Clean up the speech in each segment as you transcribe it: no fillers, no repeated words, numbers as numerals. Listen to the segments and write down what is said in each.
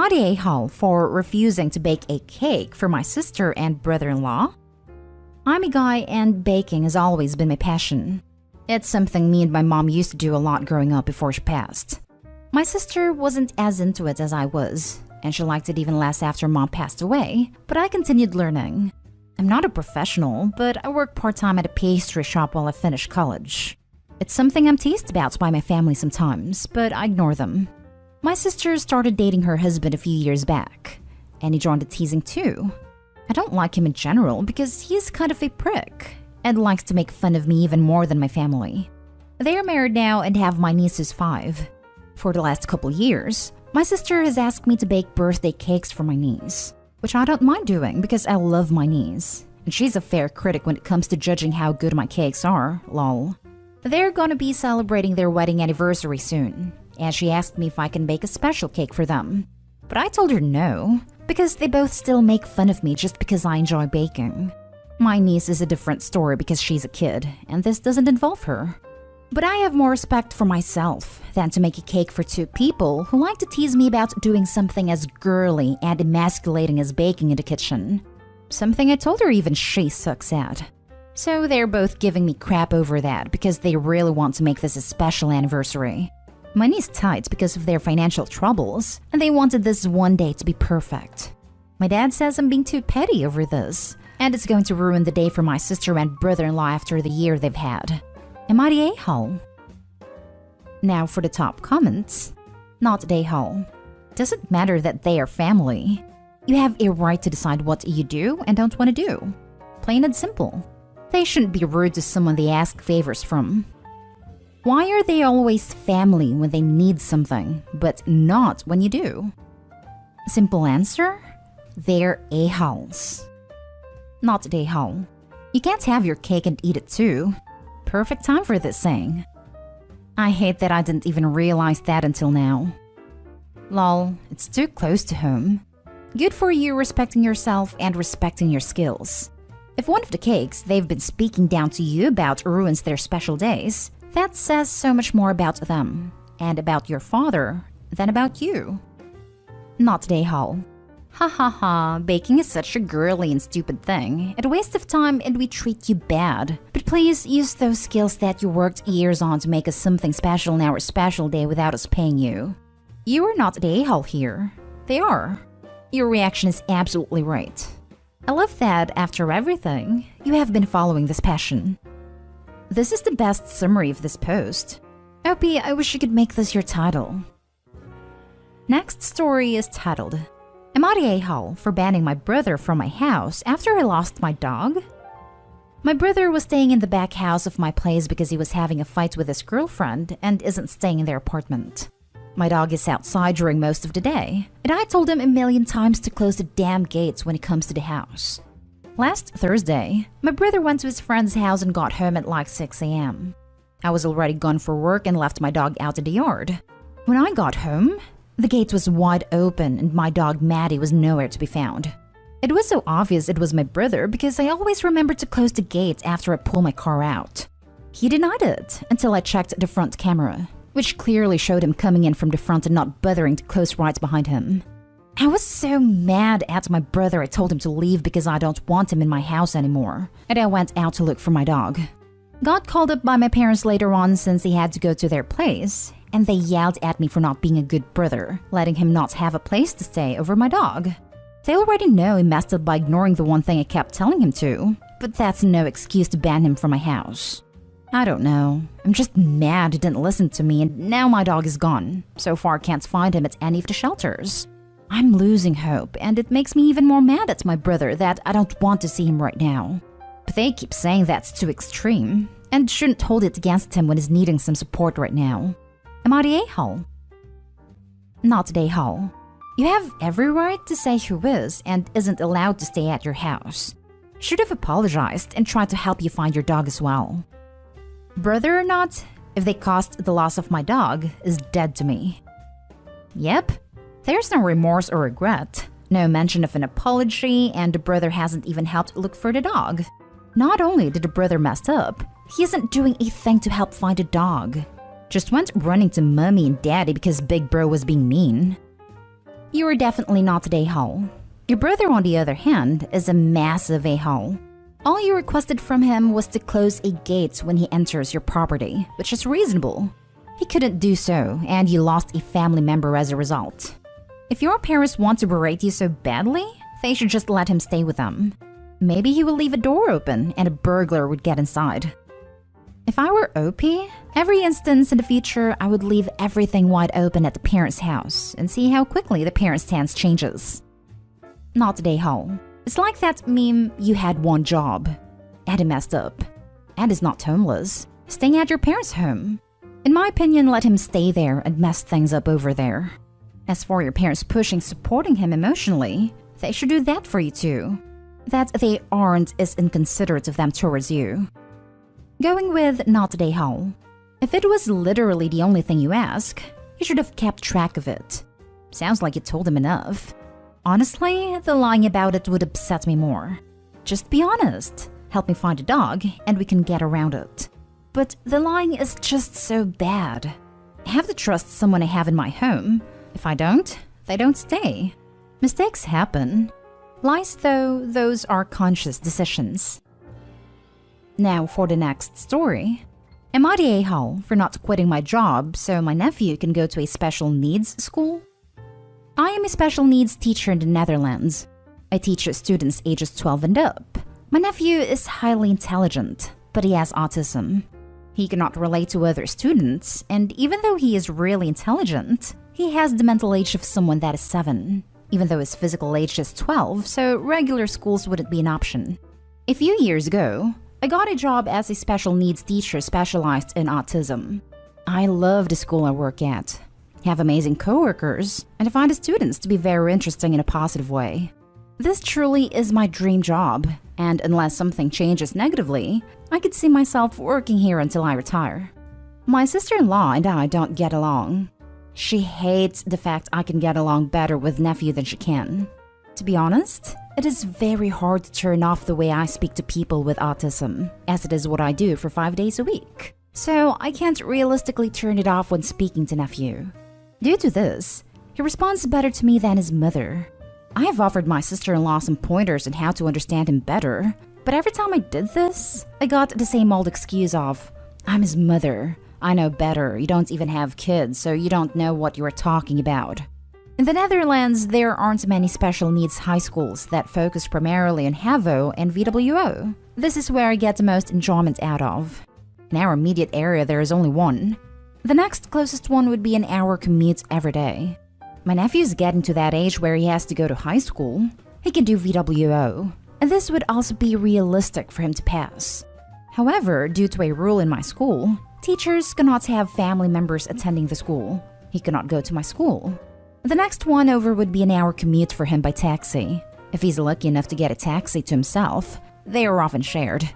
Am I the a-hole for refusing to bake a cake for my sister and brother-in-law? I'm a guy and baking has always been my passion. It's something me and my mom used to do a lot growing up before she passed. My sister wasn't as into it as I was, and she liked it even less after mom passed away, but I continued learning. I'm not a professional, but I work part-time at a pastry shop while I finish college. It's something I'm teased about by my family sometimes, but I ignore them. My sister started dating her husband a few years back, and he joined the teasing too. I don't like him in general because he's kind of a prick and likes to make fun of me even more than my family. They are married now and have my niece who's 5. For the last couple years, my sister has asked me to bake birthday cakes for my niece, which I don't mind doing because I love my niece. And she's a fair critic when it comes to judging how good my cakes are, lol. They're gonna be celebrating their wedding anniversary soon, and she asked me if I can bake a special cake for them. But I told her no, because they both still make fun of me just because I enjoy baking. My niece is a different story because she's a kid, and this doesn't involve her. But I have more respect for myself than to make a cake for 2 people who like to tease me about doing something as girly and emasculating as baking in the kitchen. Something I told her even she sucks at. So they're both giving me crap over that because they really want to make this a special anniversary. Money's tight because of their financial troubles, and they wanted this one day to be perfect. My dad says I'm being too petty over this, and it's going to ruin the day for my sister and brother-in-law after the year they've had. Am I the a-hole? Now for the top comments. Not the a-hole. Doesn't matter that they are family. You have a right to decide what you do and don't want to do. Plain and simple. They shouldn't be rude to someone they ask favors from. Why are they always family when they need something, but not when you do? Simple answer? They're a-holes. Not the a-hole. You can't have your cake and eat it too. Perfect time for this saying. I hate that I didn't even realize that until now. Lol, it's too close to home. Good for you respecting yourself and respecting your skills. If one of the cakes they've been speaking down to you about ruins their special days, that says so much more about them and about your father than about you. Not the a-hole. Ha ha ha, baking is such a girly and stupid thing. It's a waste of time and we treat you bad. But please use those skills that you worked years on to make us something special on our special day without us paying you. You are not the a-hole here. They are. Your reaction is absolutely right. I love that, after everything, you have been following this passion. This is the best summary of this post. Opie, I wish you could make this your title. Next story is titled, Am I the a-hole for banning my brother from my house after I lost my dog? My brother was staying in the back house of my place because he was having a fight with his girlfriend and isn't staying in their apartment. My dog is outside during most of the day, and I told him a million times to close the damn gates when it comes to the house. Last Thursday, my brother went to his friend's house and got home at like 6 a.m. I was already gone for work and left my dog out in the yard. When I got home, the gate was wide open and my dog Maddie was nowhere to be found. It was so obvious it was my brother because I always remembered to close the gate after I pull my car out. He denied it until I checked the front camera, which clearly showed him coming in from the front and not bothering to close right behind him. I was so mad at my brother I told him to leave because I don't want him in my house anymore, and I went out to look for my dog. Got called up by my parents later on since he had to go to their place, and they yelled at me for not being a good brother, letting him not have a place to stay over my dog. They already know he messed up by ignoring the one thing I kept telling him to, but that's no excuse to ban him from my house. I don't know. I'm just mad he didn't listen to me and now my dog is gone. So far can't find him at any of the shelters. I'm losing hope and it makes me even more mad at my brother that I don't want to see him right now. But they keep saying that's too extreme and shouldn't hold it against him when he's needing some support right now. Am I the a-hole? Not the a-hole. You have every right to say who is and isn't allowed to stay at your house. Should have apologized and tried to help you find your dog as well. Brother or not, if they caused the loss of my dog, is dead to me. Yep, there's no remorse or regret, no mention of an apology, and the brother hasn't even helped look for the dog. Not only did the brother mess up, he isn't doing a thing to help find a dog. Just went running to mommy and daddy because big bro was being mean. You are definitely not an a-hole. Your brother, on the other hand, is a massive a-hole. All you requested from him was to close a gate when he enters your property, which is reasonable. He couldn't do so, and you lost a family member as a result. If your parents want to berate you so badly, they should just let him stay with them. Maybe he will leave a door open and a burglar would get inside. If I were OP, every instance in the future I would leave everything wide open at the parents' house and see how quickly the parents' stance changes. Not a a-hole. It's like that meme, you had one job. Ed messed up. Ed is not homeless, staying at your parents' home. In my opinion, let him stay there and mess things up over there. As for your parents supporting him emotionally, they should do that for you too. That they aren't is inconsiderate of them towards you. Going with not a a-hole. If it was literally the only thing you ask, you should have kept track of it. Sounds like you told him enough. Honestly, the lying about it would upset me more. Just be honest. Help me find a dog and we can get around it. But the lying is just so bad. I have to trust someone I have in my home. If I don't, they don't stay. Mistakes happen. Lies, though, those are conscious decisions. Now for the next story. Am I the a-hole for not quitting my job so my nephew can go to a special needs school? I am a special needs teacher in the Netherlands. I teach students ages 12 and up. My nephew is highly intelligent, but he has autism. He cannot relate to other students, and even though he is really intelligent, he has the mental age of someone that is 7, even though his physical age is 12, so regular schools wouldn't be an option. A few years ago, I got a job as a special needs teacher specialized in autism. I love the school I work at. I have amazing coworkers, and I find the students to be very interesting in a positive way. This truly is my dream job, and unless something changes negatively, I could see myself working here until I retire. My sister-in-law and I don't get along. She hates the fact I can get along better with nephew than she can. To be honest, it is very hard to turn off the way I speak to people with autism, as it is what I do for 5 days a week. So I can't realistically turn it off when speaking to nephew. Due to this, he responds better to me than his mother. I have offered my sister-in-law some pointers on how to understand him better, but every time I did this, I got the same old excuse of, I'm his mother. I know better. You don't even have kids, so you don't know what you are talking about. In the Netherlands, there aren't many special needs high schools that focus primarily on HAVO and VWO. This is where I get the most enjoyment out of. In our immediate area, there is only one. The next closest one would be an hour commute every day. My nephew's getting to that age where he has to go to high school. He can do VWO, and this would also be realistic for him to pass. However, due to a rule in my school, teachers cannot have family members attending the school. He cannot go to my school. The next one over would be an hour commute for him by taxi. If he's lucky enough to get a taxi to himself, they are often shared.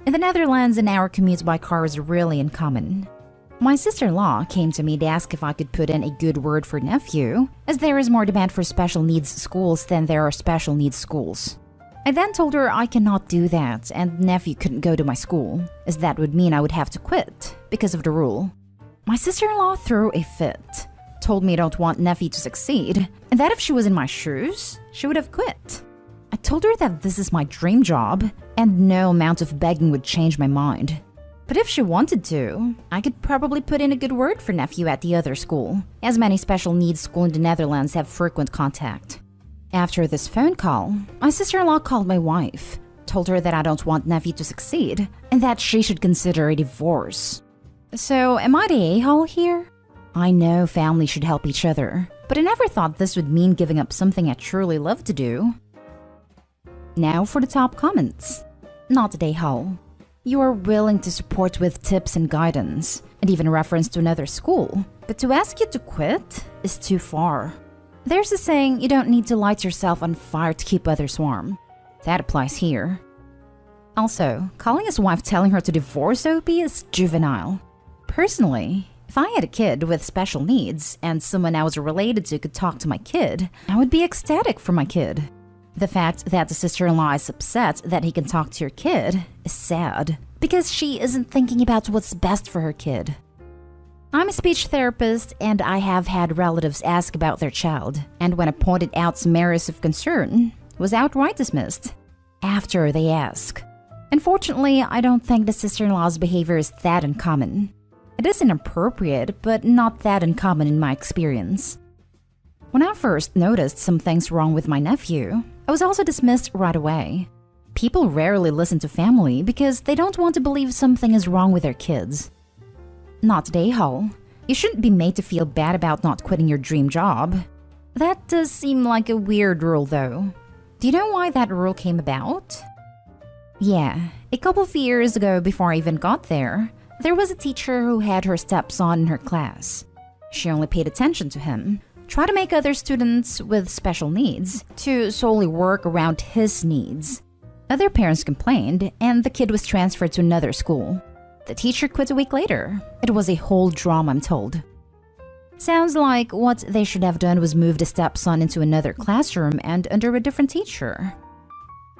In the Netherlands, an hour commute by car is really uncommon. My sister-in-law came to me to ask if I could put in a good word for nephew, as there is more demand for special needs schools than there are special needs schools. I then told her I cannot do that and nephew couldn't go to my school, as that would mean I would have to quit because of the rule. My sister-in-law threw a fit, told me I don't want nephew to succeed, and that if she was in my shoes, she would have quit. I told her that this is my dream job, and no amount of begging would change my mind. But if she wanted to, I could probably put in a good word for nephew at the other school, as many special needs schools in the Netherlands have frequent contact. After this phone call, my sister-in-law called my wife, told her that I don't want nephew to succeed, and that she should consider a divorce. So, am I the a-hole here? I know family should help each other, but I never thought this would mean giving up something I truly love to do. Now for the top comments. Not a a-hole. You are willing to support with tips and guidance, and even reference to another school, but to ask you to quit is too far. There's a saying, you don't need to light yourself on fire to keep others warm. That applies here. Also, calling his wife telling her to divorce OP is juvenile. Personally, if I had a kid with special needs and someone I was related to could talk to my kid, I would be ecstatic for my kid. The fact that the sister-in-law is upset that he can talk to your kid is sad, because she isn't thinking about what's best for her kid. I'm a speech therapist and I have had relatives ask about their child, and when I pointed out some areas of concern, was outright dismissed after they ask. Unfortunately, I don't think the sister-in-law's behavior is that uncommon. It is inappropriate, but not that uncommon in my experience. When I first noticed some things wrong with my nephew, I was also dismissed right away. People rarely listen to family because they don't want to believe something is wrong with their kids. Not today, Hall. You shouldn't be made to feel bad about not quitting your dream job. That does seem like a weird rule, though. Do you know why that rule came about? Yeah, a couple of years ago before I even got there, there was a teacher who had her stepson in her class. She only paid attention to him, tried to make other students with special needs to solely work around his needs. Other parents complained, and the kid was transferred to another school. The teacher quit a week later. It was a whole drama, I'm told. Sounds like what they should have done was move the stepson into another classroom and under a different teacher.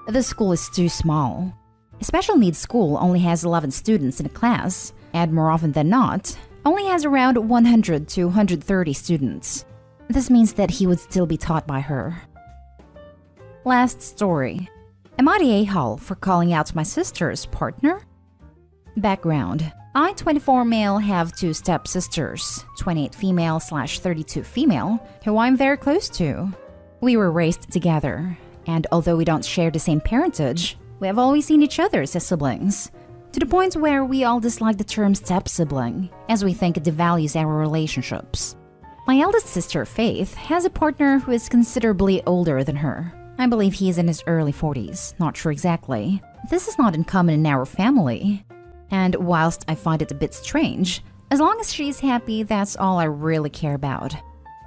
The school is too small. A special needs school only has 11 students in a class, and more often than not, only has around 100 to 130 students. This means that he would still be taught by her. Last story. Am I the a-hole for calling out my sister's partner? Background. I, 24 male, have two stepsisters, 28 female/32 female, who I'm very close to. We were raised together, and although we don't share the same parentage, we have always seen each other as siblings, to the point where we all dislike the term step-sibling, as we think it devalues our relationships. My eldest sister, Faith, has a partner who is considerably older than her. I believe he is in his early 40s, not sure exactly. This is not uncommon in our family. And whilst I find it a bit strange, as long as she's happy, that's all I really care about.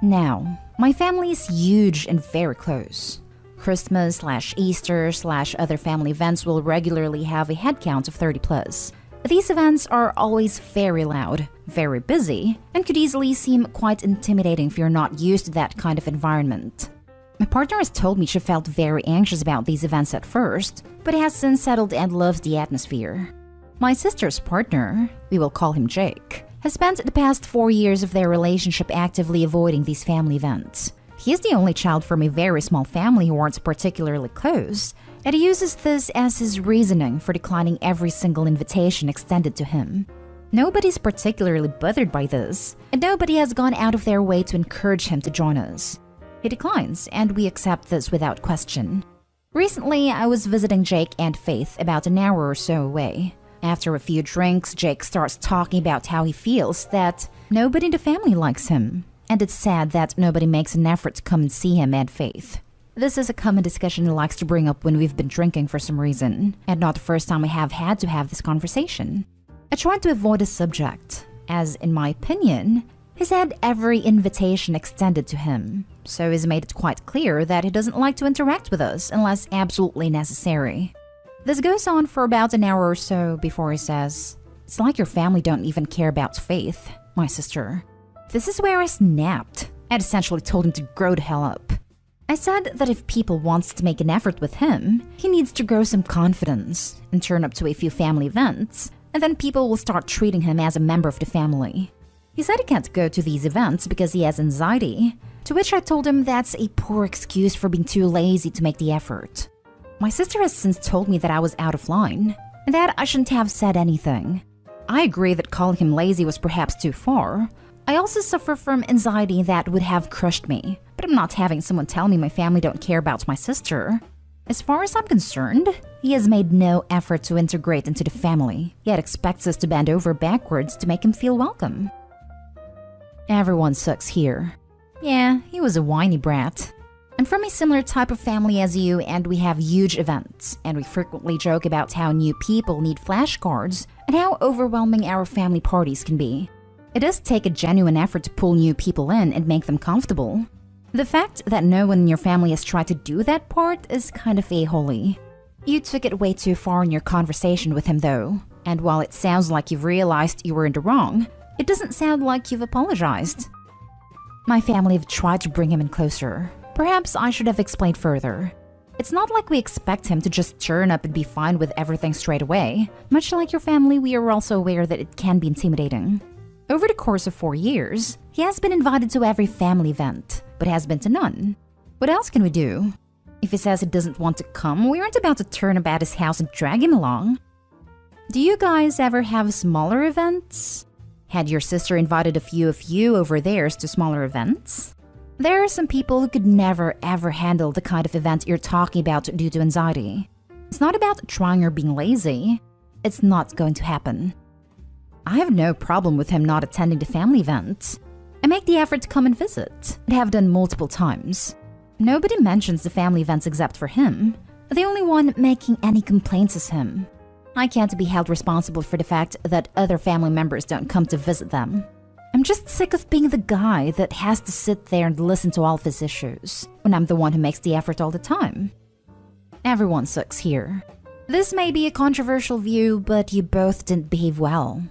Now, my family is huge and very close. Christmas/Easter/other family events will regularly have a head count of 30 plus. These events are always very loud, very busy, and could easily seem quite intimidating if you're not used to that kind of environment. My partner has told me she felt very anxious about these events at first, but has since settled and loves the atmosphere. My sister's partner, we will call him Jake, has spent the past 4 years of their relationship actively avoiding these family events. He is the only child from a very small family who aren't particularly close, and he uses this as his reasoning for declining every single invitation extended to him. Nobody's particularly bothered by this, and nobody has gone out of their way to encourage him to join us. He declines, and we accept this without question. Recently, I was visiting Jake and Faith about an hour or so away. After a few drinks, Jake starts talking about how he feels that nobody in the family likes him, and it's sad that nobody makes an effort to come and see him and Faith. This is a common discussion he likes to bring up when we've been drinking for some reason, and not the first time I have had to have this conversation. I tried to avoid the subject, as in my opinion, he's had every invitation extended to him, so he's made it quite clear that he doesn't like to interact with us unless absolutely necessary. This goes on for about an hour or so before he says, "It's like your family don't even care about Faith, my sister." This is where I snapped. I'd essentially told him to grow the hell up. I said that if people wants to make an effort with him, he needs to grow some confidence and turn up to a few family events, and then people will start treating him as a member of the family. He said he can't go to these events because he has anxiety, to which I told him that's a poor excuse for being too lazy to make the effort. My sister has since told me that I was out of line, and that I shouldn't have said anything. I agree that calling him lazy was perhaps too far. I also suffer from anxiety that would have crushed me, but I'm not having someone tell me my family don't care about my sister. As far as I'm concerned, he has made no effort to integrate into the family, yet expects us to bend over backwards to make him feel welcome. Everyone sucks here. Yeah, he was a whiny brat. I'm from a similar type of family as you, and we have huge events, and we frequently joke about how new people need flashcards and how overwhelming our family parties can be. It does take a genuine effort to pull new people in and make them comfortable. The fact that no one in your family has tried to do that part is kind of a-holy. You took it way too far in your conversation with him though, and while it sounds like you've realized you were in the wrong, it doesn't sound like you've apologized. My family have tried to bring him in closer. Perhaps I should have explained further. It's not like we expect him to just turn up and be fine with everything straight away. Much like your family, we are also aware that it can be intimidating. Over the course of 4 years, he has been invited to every family event, but has been to none. What else can we do? If he says he doesn't want to come, we aren't about to turn up at his house and drag him along. Do you guys ever have smaller events? Had your sister invited a few of you over theirs to smaller events? There are some people who could never ever handle the kind of event you're talking about due to anxiety. It's not about trying or being lazy. It's not going to happen. I have no problem with him not attending the family event. I make the effort to come and visit, and have done multiple times. Nobody mentions the family events except for him. The only one making any complaints is him. I can't be held responsible for the fact that other family members don't come to visit them. I'm just sick of being the guy that has to sit there and listen to all of his issues, when I'm the one who makes the effort all the time. Everyone sucks here. This may be a controversial view, but you both didn't behave well.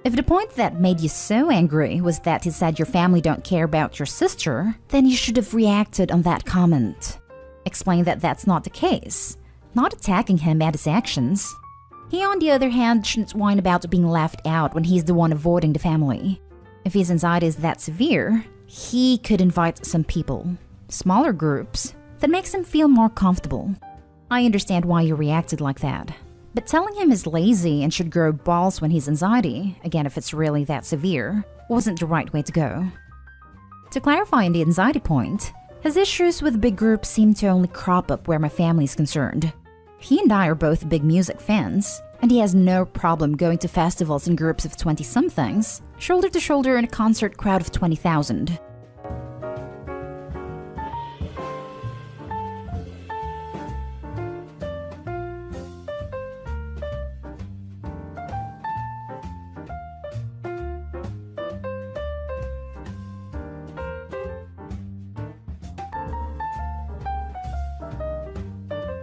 If the point that made you so angry was that he said your family don't care about your sister, then you should have reacted on that comment. Explain that that's not the case, not attacking him and his actions. He, on the other hand, shouldn't whine about being left out when he's the one avoiding the family. If his anxiety is that severe, he could invite some people, smaller groups, that makes him feel more comfortable. I understand why you reacted like that. But telling him he's lazy and should grow balls when he's anxiety, again if it's really that severe, wasn't the right way to go. To clarify on the anxiety point, his issues with big groups seem to only crop up where my family is concerned. He and I are both big music fans, and he has no problem going to festivals in groups of 20-somethings, shoulder to shoulder in a concert crowd of 20,000.